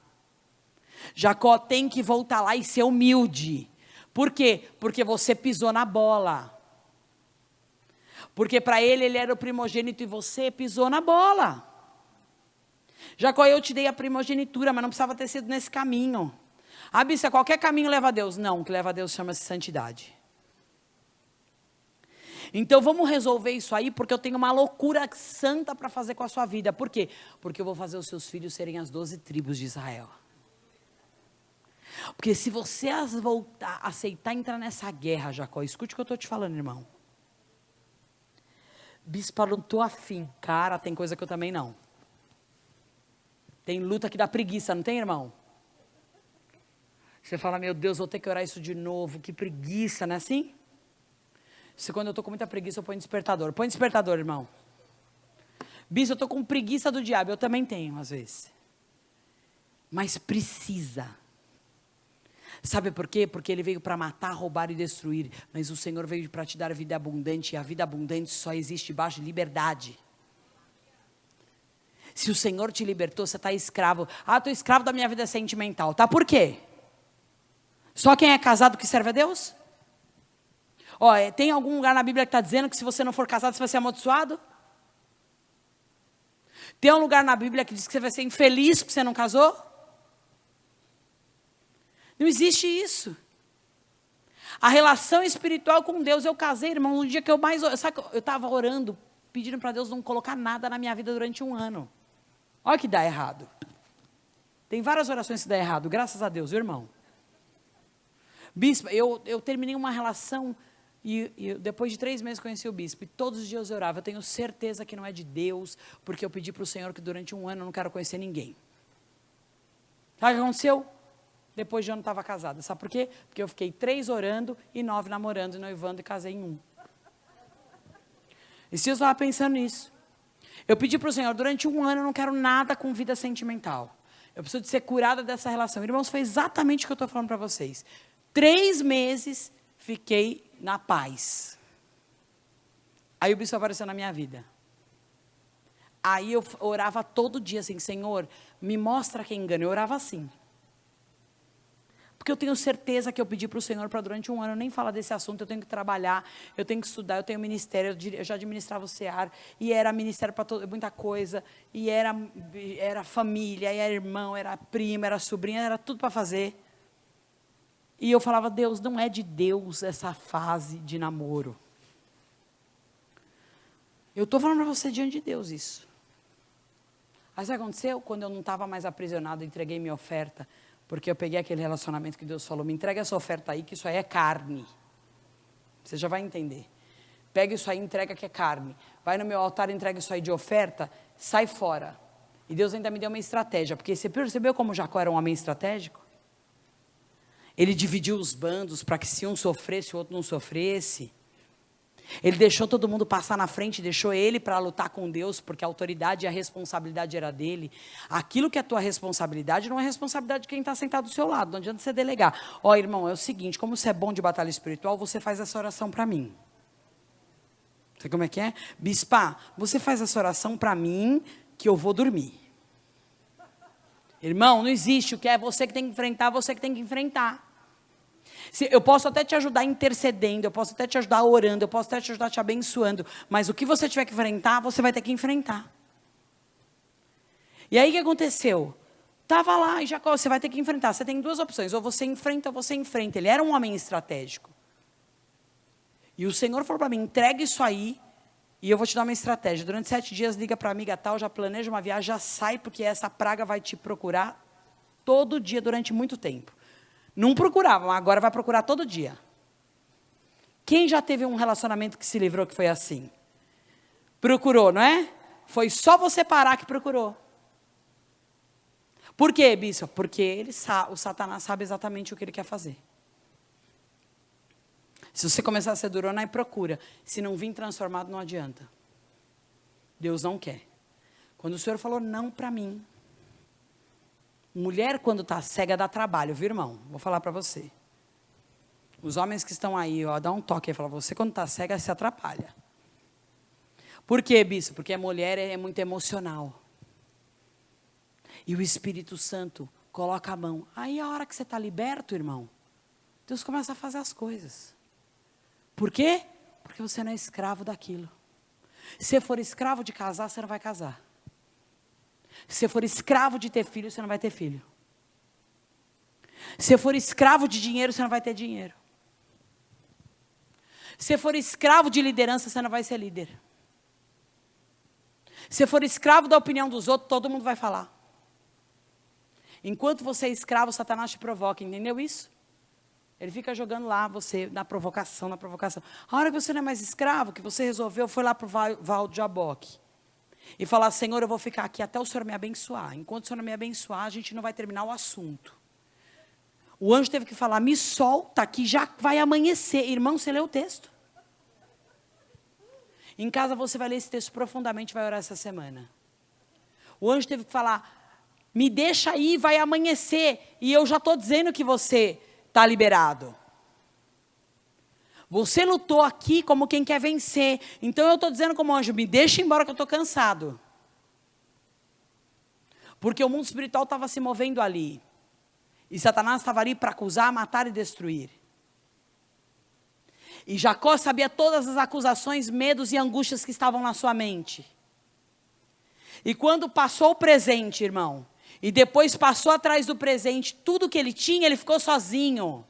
[SPEAKER 1] Jacó tem que voltar lá e ser humilde. Por quê? Porque você pisou na bola. Porque para ele era o primogênito e você pisou na bola. Jacó, eu te dei a primogenitura, mas não precisava ter sido nesse caminho. Ah, Bíblia, qualquer caminho leva a Deus. Não, o que leva a Deus chama-se santidade. Então vamos resolver isso aí, porque eu tenho uma loucura santa para fazer com a sua vida. Por quê? Porque eu vou fazer os seus filhos serem as 12 tribos de Israel. Porque se você aceitar entrar nessa guerra, Jacó, escute o que eu estou te falando, irmão. Bispo, eu não estou afim. Cara, tem coisa que eu também não. Tem luta que dá preguiça, não tem, irmão? Você fala, meu Deus, vou ter que orar isso de novo, que preguiça, não é assim? Se quando eu estou com muita preguiça, eu ponho despertador. Põe despertador, irmão. Bispo, eu estou com preguiça do diabo, eu também tenho, às vezes. Mas precisa. Sabe por quê? Porque ele veio para matar, roubar e destruir. Mas o Senhor veio para te dar vida abundante, e a vida abundante só existe debaixo de liberdade. Se o Senhor te libertou, você está escravo. Ah, estou escravo da minha vida sentimental. Tá, por quê? Só quem é casado que serve a Deus? Ó, tem algum lugar na Bíblia que está dizendo que se você não for casado, você vai ser amaldiçoado? Tem um lugar na Bíblia que diz que você vai ser infeliz porque você não casou? Não existe isso. A relação espiritual com Deus, eu casei, irmão, no dia que eu mais... Sabe, eu estava orando, pedindo para Deus não colocar nada na minha vida durante 1 ano. Olha que dá errado. Tem várias orações que dá errado, graças a Deus, irmão. Bispo, eu terminei uma relação e depois de 3 meses conheci o bispo. E todos os dias eu orava, eu tenho certeza que não é de Deus, porque eu pedi para o Senhor que durante 1 ano eu não quero conhecer ninguém. Sabe o que aconteceu? Depois de 1 ano eu estava casada. Sabe por quê? Porque eu fiquei 3 orando e 9 namorando e noivando e casei em 1. Esses dias eu estava pensando nisso. Eu pedi para o Senhor, durante 1 ano eu não quero nada com vida sentimental. Eu preciso de ser curada dessa relação. Irmãos, foi exatamente o que eu estou falando para vocês. 3 meses fiquei na paz. Aí o bispo apareceu na minha vida. Aí eu orava todo dia assim, Senhor, me mostra quem engana. Eu orava assim. Porque eu tenho certeza que eu pedi para o Senhor para durante 1 ano eu nem falar desse assunto, eu tenho que trabalhar, eu tenho que estudar, eu tenho ministério, eu já administrava o CEAR, e era ministério para muita coisa, e era família, e era irmão, era prima, era sobrinha, era tudo para fazer. E eu falava, Deus, não é de Deus essa fase de namoro. Eu estou falando para você diante de Deus isso. Aí sabe o que aconteceu? Quando eu não estava mais aprisionado, entreguei minha oferta, Porque eu peguei aquele relacionamento que Deus falou, me entrega essa oferta aí, que isso aí é carne. Você já vai entender. Pega isso aí, entrega que é carne. Vai no meu altar, entrega isso aí de oferta, sai fora. E Deus ainda me deu uma estratégia, porque você percebeu como Jacó era um homem estratégico? Ele dividiu os bandos para que se um sofresse, o outro não sofresse. Ele deixou todo mundo passar na frente, deixou ele para lutar com Deus, porque a autoridade e a responsabilidade era dele. Aquilo que é tua responsabilidade não é responsabilidade de quem está sentado do seu lado, não adianta você delegar. Ó, irmão, é o seguinte, como você é bom de batalha espiritual, você faz essa oração para mim. Sabe como é que é? Bispa, você faz essa oração para mim, que eu vou dormir. Irmão, não existe o que é você que tem que enfrentar, você que tem que enfrentar. Eu posso até te ajudar intercedendo, eu posso até te ajudar orando, eu posso até te ajudar te abençoando, mas o que você tiver que enfrentar, você vai ter que enfrentar. E aí o que aconteceu? Estava lá e Jacó, você vai ter que enfrentar. Você tem duas opções, ou você enfrenta ou você enfrenta. Ele era um homem estratégico. E o Senhor falou para mim, entrega isso aí e eu vou te dar uma estratégia. Durante 7 dias liga para a amiga tal, já planeja uma viagem, já sai, porque essa praga vai te procurar todo dia durante muito tempo. Não procurava, mas agora vai procurar todo dia. Quem já teve um relacionamento que se livrou que foi assim? Procurou, não é? Foi só você parar que procurou. Por quê, bispo? Porque o Satanás sabe exatamente o que ele quer fazer. Se você começar a ser durona, aí procura. Se não vir transformado, não adianta. Deus não quer. Quando o Senhor falou não para mim. Mulher, quando está cega, dá trabalho, viu, irmão? Vou falar para você. Os homens que estão aí, ó, dá um toque e fala, você quando está cega, se atrapalha. Por quê, bispo? Porque a mulher é muito emocional. E o Espírito Santo coloca a mão. Aí a hora que você está liberto, irmão, Deus começa a fazer as coisas. Por quê? Porque você não é escravo daquilo. Se você for escravo de casar, você não vai casar. Se você for escravo de ter filho, você não vai ter filho. Se você for escravo de dinheiro, você não vai ter dinheiro. Se você for escravo de liderança, você não vai ser líder. Se você for escravo da opinião dos outros, todo mundo vai falar. Enquanto você é escravo, Satanás te provoca, entendeu isso? Ele fica jogando lá você, na provocação, na provocação. A hora que você não é mais escravo, que você resolveu, foi lá para o Val de Jaboque. E falar, Senhor, eu vou ficar aqui até o Senhor me abençoar. Enquanto o Senhor não me abençoar, a gente não vai terminar o assunto. O anjo teve que falar, me solta aqui, já vai amanhecer. Irmão, você leu o texto? Em casa você vai ler esse texto profundamente, vai orar essa semana. O anjo teve que falar, me deixa aí, vai amanhecer. E eu já estou dizendo que você está liberado. Você lutou aqui como quem quer vencer. Então eu estou dizendo como anjo, me deixa embora que eu estou cansado. Porque o mundo espiritual estava se movendo ali. E Satanás estava ali para acusar, matar e destruir. E Jacó sabia todas as acusações, medos e angústias que estavam na sua mente. E quando passou o presente, irmão, e depois passou atrás do presente, tudo que ele tinha, ele ficou sozinho.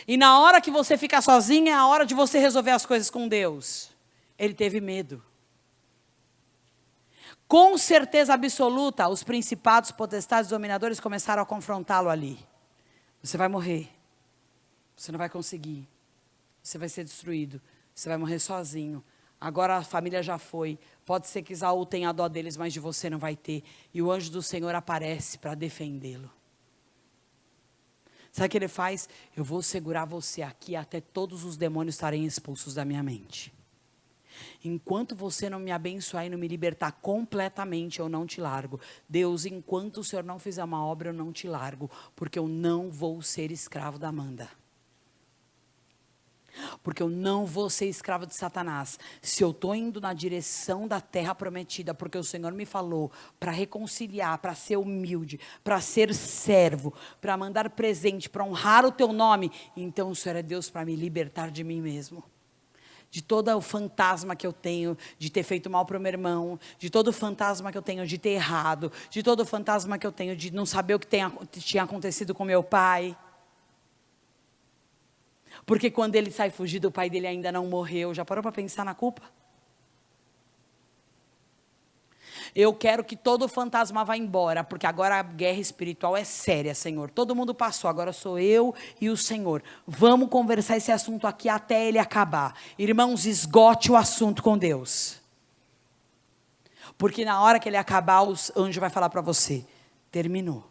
[SPEAKER 1] E na hora que você ficar sozinho, é a hora de você resolver as coisas com Deus. Ele teve medo. Com certeza absoluta, os principados, potestades, dominadores começaram a confrontá-lo ali. Você vai morrer. Você não vai conseguir. Você vai ser destruído. Você vai morrer sozinho. Agora a família já foi. Pode ser que Esaú tenha dó deles, mas de você não vai ter. E o anjo do Senhor aparece para defendê-lo. Sabe o que ele faz? Eu vou segurar você aqui até todos os demônios estarem expulsos da minha mente. Enquanto você não me abençoar e não me libertar completamente, eu não te largo. Deus, enquanto o Senhor não fizer uma obra, eu não te largo. Porque eu não vou ser escravo da Amanda. Porque eu não vou ser escravo de Satanás. Se eu estou indo na direção da terra prometida, porque o Senhor me falou para reconciliar, para ser humilde, para ser servo, para mandar presente, para honrar o teu nome, então o Senhor é Deus para me libertar de mim mesmo. De todo o fantasma que eu tenho de ter feito mal para o meu irmão, de todo o fantasma que eu tenho de ter errado, de todo o fantasma que eu tenho de não saber o que tinha acontecido com meu pai. Porque quando ele sai fugido, o pai dele ainda não morreu. Já parou para pensar na culpa? Eu quero que todo fantasma vá embora, porque agora a guerra espiritual é séria, Senhor. Todo mundo passou, agora sou eu e o Senhor. Vamos conversar esse assunto aqui até ele acabar. Irmãos, esgote o assunto com Deus. Porque na hora que ele acabar, o anjo vai falar para você: terminou.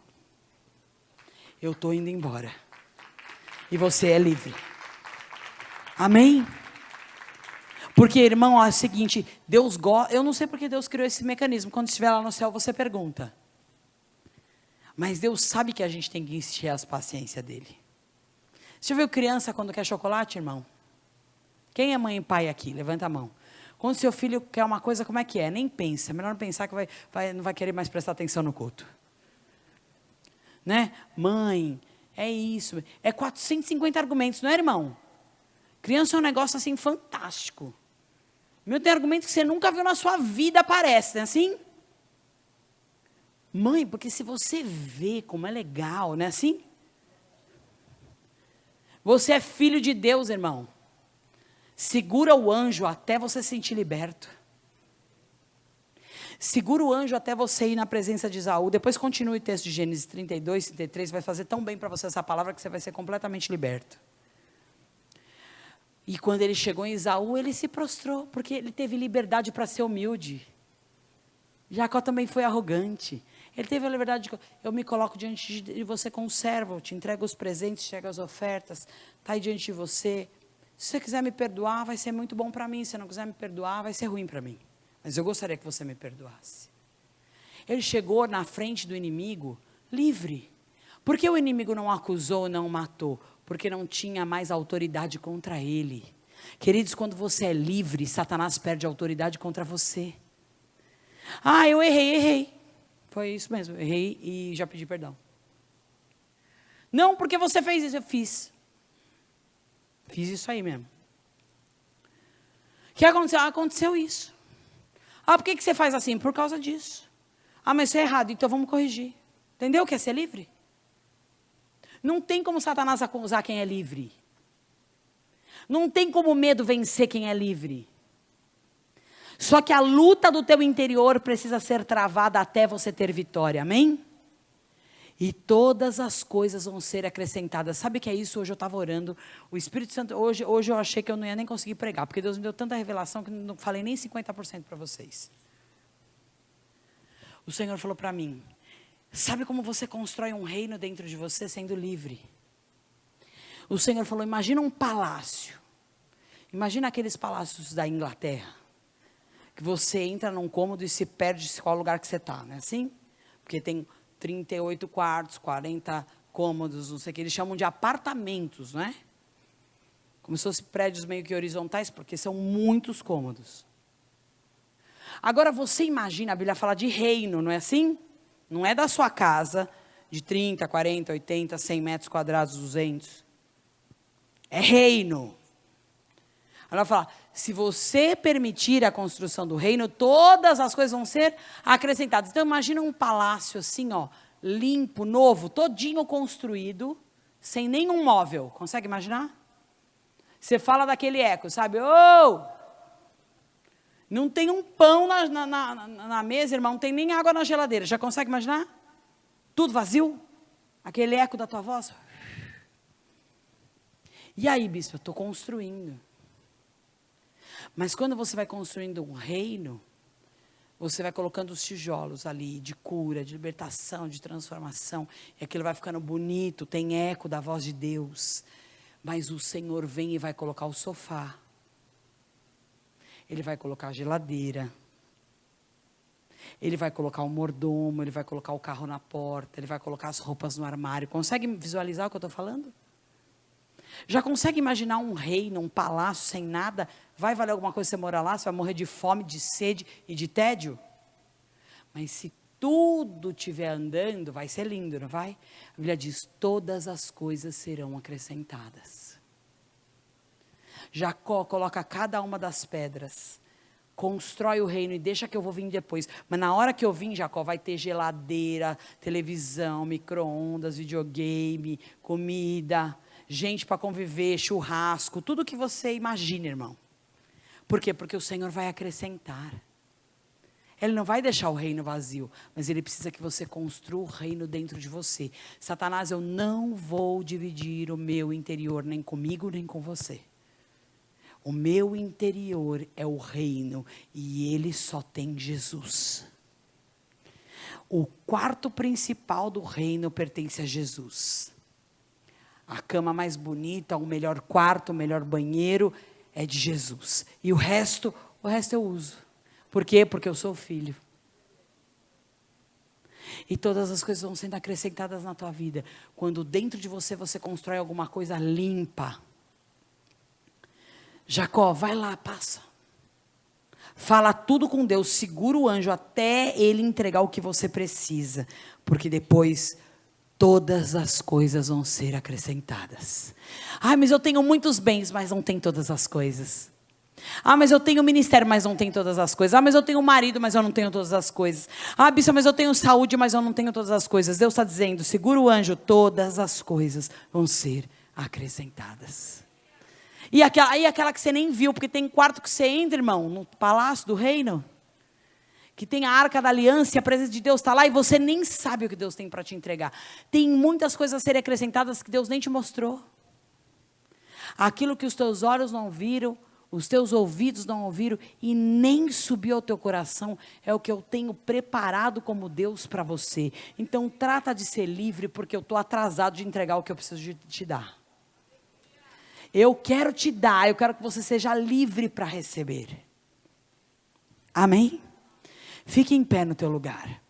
[SPEAKER 1] Eu estou indo embora. E você é livre. Amém? Porque, irmão, é o seguinte, Deus gosta, eu não sei porque Deus criou esse mecanismo, quando estiver lá no céu você pergunta. Mas Deus sabe que a gente tem que encher as paciências dele. Você já viu criança quando quer chocolate, irmão? Quem é mãe e pai aqui? Levanta a mão. Quando seu filho quer uma coisa, como é que é? Nem pensa, é melhor não pensar que não vai querer mais prestar atenção no culto. Né? Mãe, é isso, é 450 argumentos, não é, irmão? Criança é um negócio assim fantástico. Meu, tem argumento que você nunca viu na sua vida, aparece, não é assim? Mãe, porque se você vê como é legal, não é assim? Você é filho de Deus, irmão. Segura o anjo até você se sentir liberto. Segura o anjo até você ir na presença de Esaú. Depois continue o texto de Gênesis 32, 33. Vai fazer tão bem para você essa palavra que você vai ser completamente liberto. E quando ele chegou em Esaú, ele se prostrou, porque ele teve liberdade para ser humilde. Jacó também foi arrogante. Ele teve a liberdade de, eu me coloco diante de você como servo, eu te entrego os presentes, entrego as ofertas, está aí diante de você. Se você quiser me perdoar, vai ser muito bom para mim. Se não quiser me perdoar, vai ser ruim para mim. Mas eu gostaria que você me perdoasse. Ele chegou na frente do inimigo livre. Por que o inimigo não acusou, não matou? Porque não tinha mais autoridade contra ele. Queridos, quando você é livre, Satanás perde a autoridade contra você. Ah, eu errei. Foi isso mesmo, errei e já pedi perdão. Não, porque você fez isso, eu fiz. Fiz isso aí mesmo. O que aconteceu? Aconteceu isso. Por que você faz assim? Por causa disso. Mas isso é errado, então vamos corrigir. Entendeu o que é ser livre? Não tem como Satanás acusar quem é livre. Não tem como o medo vencer quem é livre. Só que a luta do teu interior precisa ser travada até você ter vitória, amém? E todas as coisas vão ser acrescentadas. Sabe o que é isso? Hoje eu estava orando, o Espírito Santo, hoje eu achei que eu não ia nem conseguir pregar, porque Deus me deu tanta revelação que não falei nem 50% para vocês. O Senhor falou para mim, sabe como você constrói um reino dentro de você sendo livre? O Senhor falou, imagina um palácio. Imagina aqueles palácios da Inglaterra. Que você entra num cômodo e se perde de qual lugar que você está, não é assim? Porque tem 38 quartos, 40 cômodos, não sei o que, eles chamam de apartamentos, não é? Como se fossem prédios meio que horizontais, porque são muitos cômodos. Agora você imagina, a Bíblia fala de reino, não é assim? Não é da sua casa, de 30, 40, 80, 100 metros quadrados, 200. É reino. Ela fala, se você permitir a construção do reino, todas as coisas vão ser acrescentadas. Então imagina um palácio assim, ó, limpo, novo, todinho construído, sem nenhum móvel. Consegue imaginar? Você fala daquele eco, sabe? Não tem um pão na mesa, irmão, não tem nem água na geladeira. Já consegue imaginar? Tudo vazio? Aquele eco da tua voz. E aí, bispo, eu estou construindo. Mas quando você vai construindo um reino, você vai colocando os tijolos ali, de cura, de libertação, de transformação, e aquilo vai ficando bonito, tem eco da voz de Deus. Mas o Senhor vem e vai colocar o sofá. Ele vai colocar a geladeira. Ele vai colocar o mordomo, ele vai colocar o carro na porta, ele vai colocar as roupas no armário. Consegue visualizar o que eu estou falando? Já consegue imaginar um reino, um palácio sem nada? Vai valer alguma coisa você morar lá? Você vai morrer de fome, de sede e de tédio? Mas se tudo estiver andando, vai ser lindo, não vai? A Bíblia diz, todas as coisas serão acrescentadas. Jacó coloca cada uma das pedras, constrói o reino e deixa que eu vou vir depois. Mas na hora que eu vim, Jacó, vai ter geladeira, televisão, micro-ondas, videogame, comida, gente para conviver, churrasco, tudo que você imagina, irmão. Por quê? Porque o Senhor vai acrescentar. Ele não vai deixar o reino vazio, mas ele precisa que você construa o reino dentro de você. Satanás, eu não vou dividir o meu interior, nem comigo, nem com você. O meu interior é o reino e ele só tem Jesus. O quarto principal do reino pertence a Jesus. A cama mais bonita, o melhor quarto, o melhor banheiro é de Jesus. E o resto eu uso. Por quê? Porque eu sou filho. E todas as coisas vão sendo acrescentadas na tua vida. Quando dentro de você, você constrói alguma coisa limpa. Jacó, vai lá, passa. Fala tudo com Deus, segura o anjo até ele entregar o que você precisa. Porque depois todas as coisas vão ser acrescentadas. Ah, mas eu tenho muitos bens, mas não tem todas as coisas. Ah, mas eu tenho ministério, mas não tenho todas as coisas. Ah, mas eu tenho marido, mas eu não tenho todas as coisas. Ah, Bíblia, mas eu tenho saúde, mas eu não tenho todas as coisas. Deus está dizendo, segura o anjo, todas as coisas vão ser acrescentadas. E aquela que você nem viu, porque tem quarto que você entra, irmão, no palácio do reino, que tem a arca da aliança e a presença de Deus está lá e você nem sabe o que Deus tem para te entregar. Tem muitas coisas a serem acrescentadas que Deus nem te mostrou. Aquilo que os teus olhos não viram, os teus ouvidos não ouviram e nem subiu ao teu coração, é o que eu tenho preparado como Deus para você. Então trata de ser livre, porque eu estou atrasado de entregar o que eu preciso de te dar. Eu quero te dar, eu quero que você seja livre para receber. Amém? Fique em pé no teu lugar.